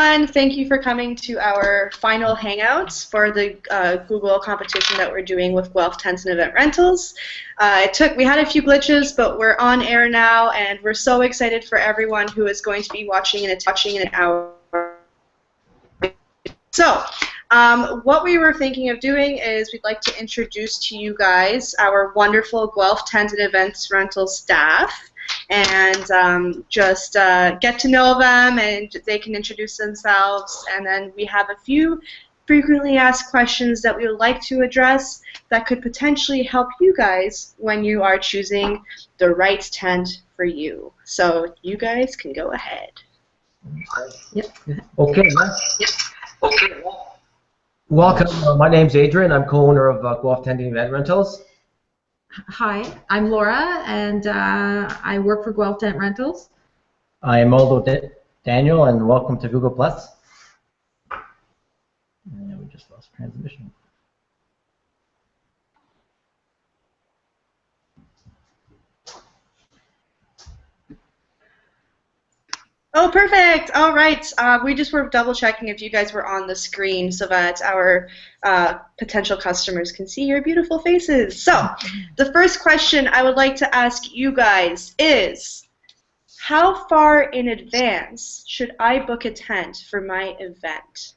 everyone. Thank you for coming to our final hangouts for the Google competition that we're doing with Guelph Tent Event Rentals. We had a few glitches, but we're on air now, and we're so excited for everyone who is going to be watching in an hour. So, what we were thinking of doing is we'd like to introduce to you guys our wonderful Guelph Tent Events Rental staff, and just get to know them, and they can introduce themselves, and then we have a few frequently asked questions that we would like to address that could potentially help you guys when you are choosing the right tent for you. So you guys can go ahead. Yep. Okay. Yep. Okay. Welcome. My name's Adrian. I'm co-owner of Guelph Tent Event Rentals. Hi, I'm Laura, and I work for Guelph Tent Rentals. I am Aldo Daniel, and welcome to Google+. And we just lost transmission. Oh, perfect. All right. We just were double checking if you guys were on the screen so that our potential customers can see your beautiful faces. So the first question I would like to ask you guys is, how far in advance should I book a tent for my event?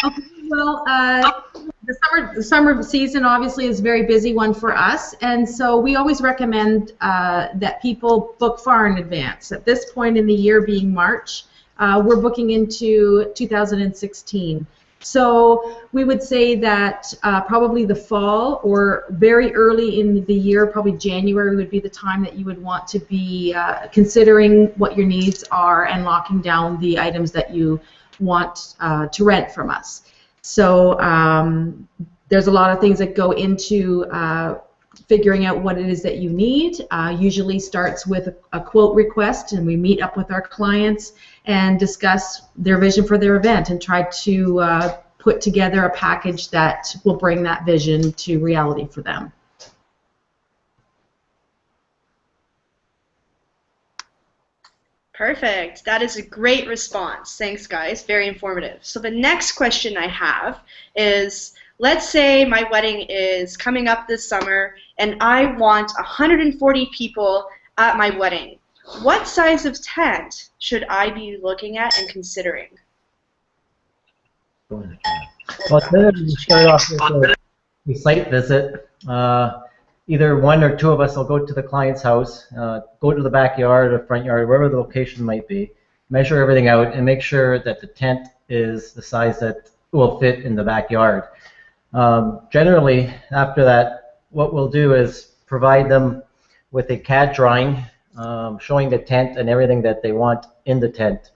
Okay, well, the summer season obviously is a very busy one for us, and so we always recommend that people book far in advance. At this point in the year, being March, we're booking into 2016. So we would say that probably the fall or very early in the year, probably January would be the time that you would want to be considering what your needs are and locking down the items that you want to rent from us. So there's a lot of things that go into figuring out what it is that you need. Usually starts with a quote request, and we meet up with our clients and discuss their vision for their event and try to put together a package that will bring that vision to reality for them. Perfect. That is a great response. Thanks, guys. Very informative. So the next question I have is, let's say my wedding is coming up this summer and I want 140 people at my wedding. What size of tent should I be looking at and considering? Well, then we start off with a site visit. Either one or two of us will go to the client's house, go to the backyard or front yard, wherever the location might be, measure everything out, and make sure that the tent is the size that will fit in the backyard. Generally, after that, what we'll do is provide them with a CAD drawing showing the tent and everything that they want in the tent.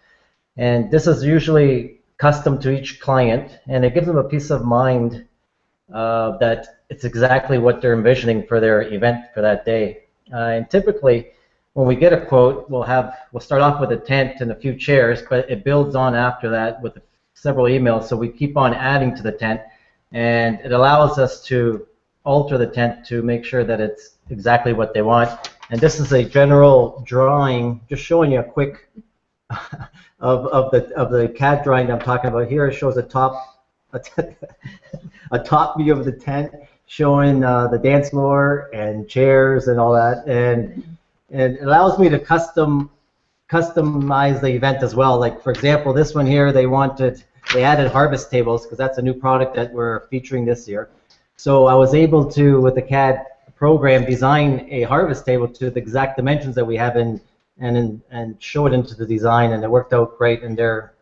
And this is usually custom to each client, and it gives them a peace of mind that it's exactly what they're envisioning for their event for that day. And typically, when we get a quote, we'll start off with a tent and a few chairs, but it builds on after that with several emails. So we keep on adding to the tent, and it allows us to alter the tent to make sure that it's exactly what they want. And this is a general drawing, just showing you a quick of the CAD drawing that I'm talking about here. It shows a top view of the tent, showing the dance floor and chairs and all that, and it allows me to customize the event as well. Like, for example, this one here, they added harvest tables because that's a new product that we're featuring this year. So I was able to, with the CAD program, design a harvest table to the exact dimensions that we have and show it into the design, and it worked out great, and they're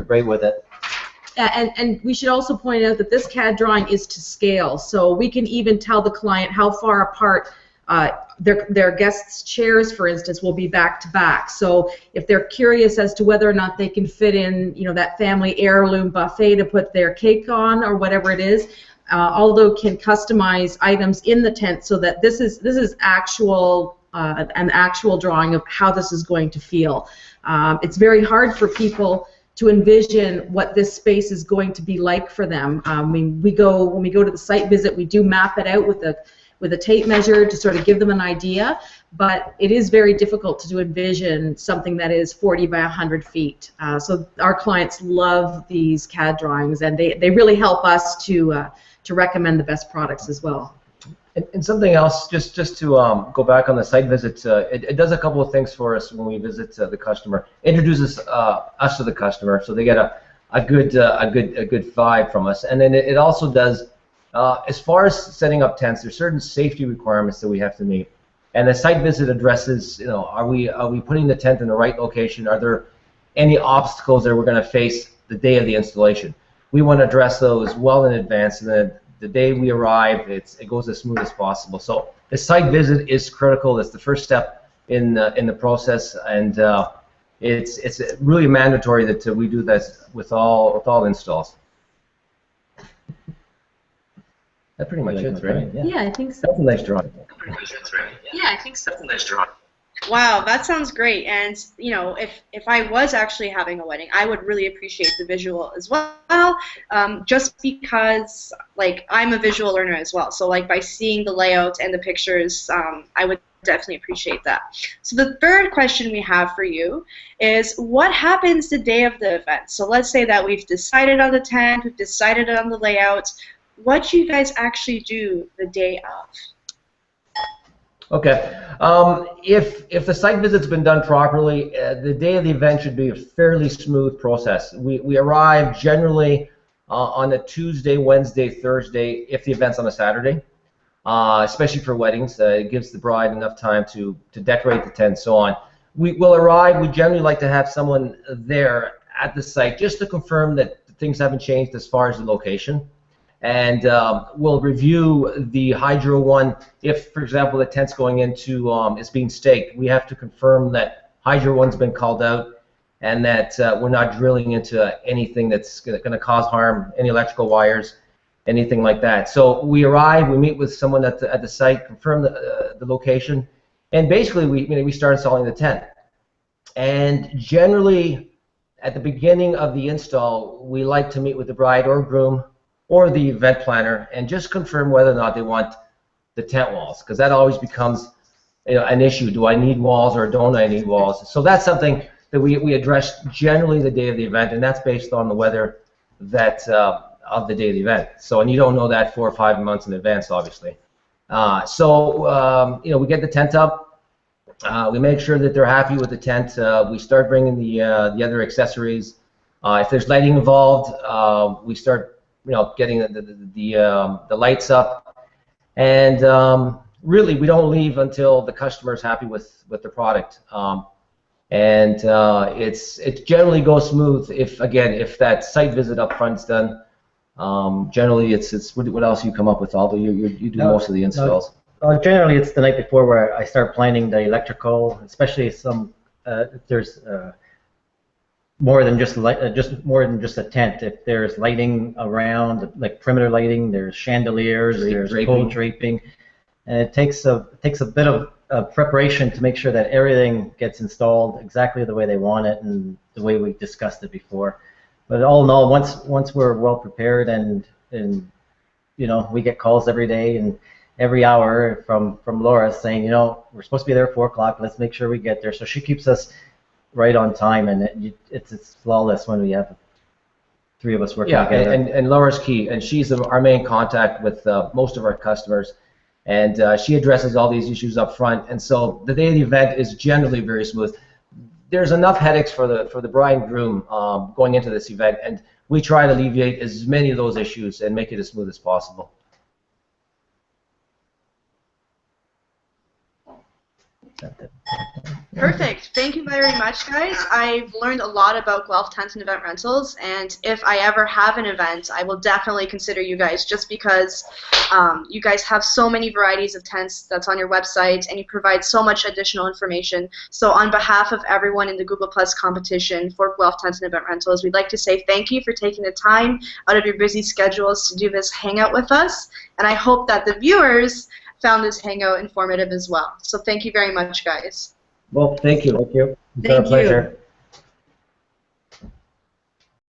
great with it. And we should also point out that this CAD drawing is to scale, so we can even tell the client how far apart their guests' chairs, for instance, will be back to back. So if they're curious as to whether or not they can fit in, that family heirloom buffet to put their cake on or whatever it is, Aldo can customize items in the tent so that this is an actual drawing of how this is going to feel. It's very hard for people to envision what this space is going to be like for them. When we go to the site visit, we do map it out with with a tape measure to sort of give them an idea. But it is very difficult to envision something that is 40 by 100 feet. So our clients love these CAD drawings, and they really help us to recommend the best products as well. And something else, just to go back on the site visit, it does a couple of things for us when we visit the customer. Introduces us to the customer, so they get a good vibe from us. And then it also does, as far as setting up tents, there's certain safety requirements that we have to meet. And the site visit addresses, you know, are we putting the tent in the right location? Are there any obstacles that we're going to face the day of the installation? We want to address those well in advance, and then the day we arrive, it goes as smooth as possible. So the site visit is critical. It's the first step in the process, and it's really mandatory that we do this with all installs. That's pretty much it, right? Yeah, I think so. That's a nice drawing. Yeah, I think so. That's a nice drawing. Wow, that sounds great. And you know, if I was actually having a wedding, I would really appreciate the visual as well. Just because, like, I'm a visual learner as well. So, like, by seeing the layout and the pictures, I would definitely appreciate that. So the third question we have for you is, what happens the day of the event? So let's say that we've decided on the tent, we've decided on the layout. What do you guys actually do the day of? Okay. If the site visit's been done properly, the day of the event should be a fairly smooth process. We arrive generally on a Tuesday, Wednesday, Thursday, if the event's on a Saturday, especially for weddings. It gives the bride enough time to decorate the tent and so on. We will arrive. We generally like to have someone there at the site just to confirm that things haven't changed as far as the location. And we'll review the hydro one. If, for example, the tent's going into, it's being staked, we have to confirm that hydro one's been called out and that we're not drilling into anything that's going to cause harm, any electrical wires, anything like that. So we arrive, we meet with someone at the site, confirm the location, and basically we start installing the tent. And generally, at the beginning of the install, we like to meet with the bride or groom or the event planner and just confirm whether or not they want the tent walls, because that always becomes, you know, an issue. Do I need walls or don't I need walls? So that's something that we address generally the day of the event, and that's based on the weather that of the day of the event. So, and you don't know that 4 or 5 months in advance, obviously. You know, we get the tent up. We make sure that they're happy with the tent. We start bringing the other accessories. If there's lighting involved, we start, you know, getting the lights up, and really we don't leave until the customer is happy with the product. It generally goes smooth if that site visit up front's done. Generally, it's what else you come up with? Although you do most of the installs. Generally, it's the night before where I start planning the electrical, especially if there's more than just a tent. If there's lighting around, like perimeter lighting, there's chandeliers, there's pole draping, and it takes a bit of preparation to make sure that everything gets installed exactly the way they want it and the way we discussed it before. But all in all, once we're well prepared, and you know, we get calls every day and every hour from Laura saying, you know, we're supposed to be there at 4 o'clock. Let's make sure we get there. So she keeps us right on time, and it's flawless when we have 3 of us working together. And Laura's key, and she's our main contact with most of our customers, and she addresses all these issues up front. And so the day of the event is generally very smooth. There's enough headaches for the bride and groom going into this event, and we try to alleviate as many of those issues and make it as smooth as possible. Perfect. Thank you very much, guys. I've learned a lot about Guelph Tent Event Rentals, and if I ever have an event, I will definitely consider you guys, just because you guys have so many varieties of tents that's on your website, and you provide so much additional information. So on behalf of everyone in the Google Plus competition for Guelph Tent Event Rentals, we'd like to say thank you for taking the time out of your busy schedules to do this hangout with us, and I hope that the viewers found this hangout informative as well. So thank you very much, guys. Well, thank you. Thank you. Thank It's our pleasure.